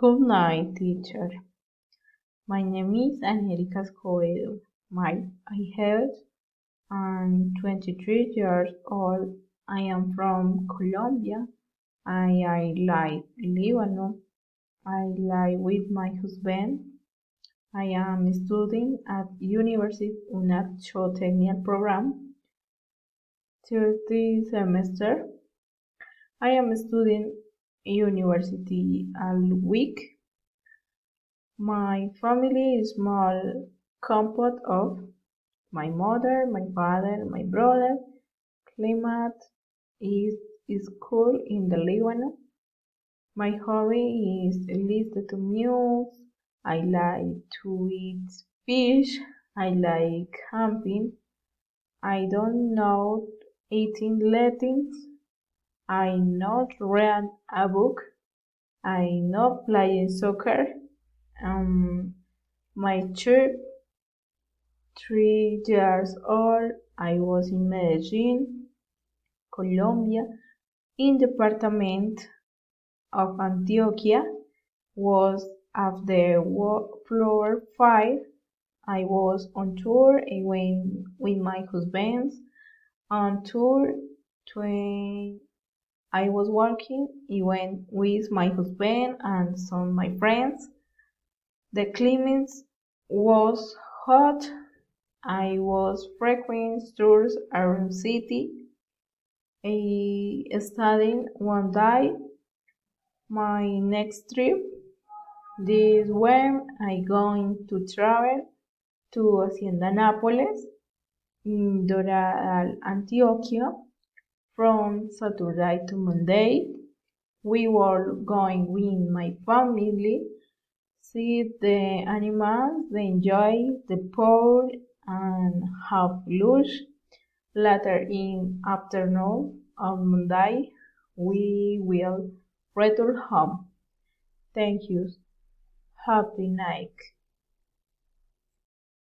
Good night, teacher. My name is Angelica Escobedo. I'm 23 years old. I am from Colombia. I like Lebanon. I live with my husband. I am studying at University UNACHO Technical Program, 30 semester. I am studying university all week. My family is small, composed of my mother, my father, my brother. Climate is cool in the Lebanon. My hobby is listen to music. I like to eat fish. I like camping. I don't know eating Latins. I not read a book. I not playing soccer. Um, my trip 3 years old. I was in Medellin, Colombia, in department of Antioquia. Was at the floor 5. I was on tour. I went with my husband on tour. 20, I was walking. I went with my husband and some of my friends. The climate was hot. I was frequent tours around city. I studied one day. My next trip this when I going to travel to Hacienda Nápoles in Doral, Antioquia from Saturday to Monday. We were going with my family, see the animals, they enjoy the pool and have lunch. Later in afternoon on Monday, we will return home. Thank you. Happy night.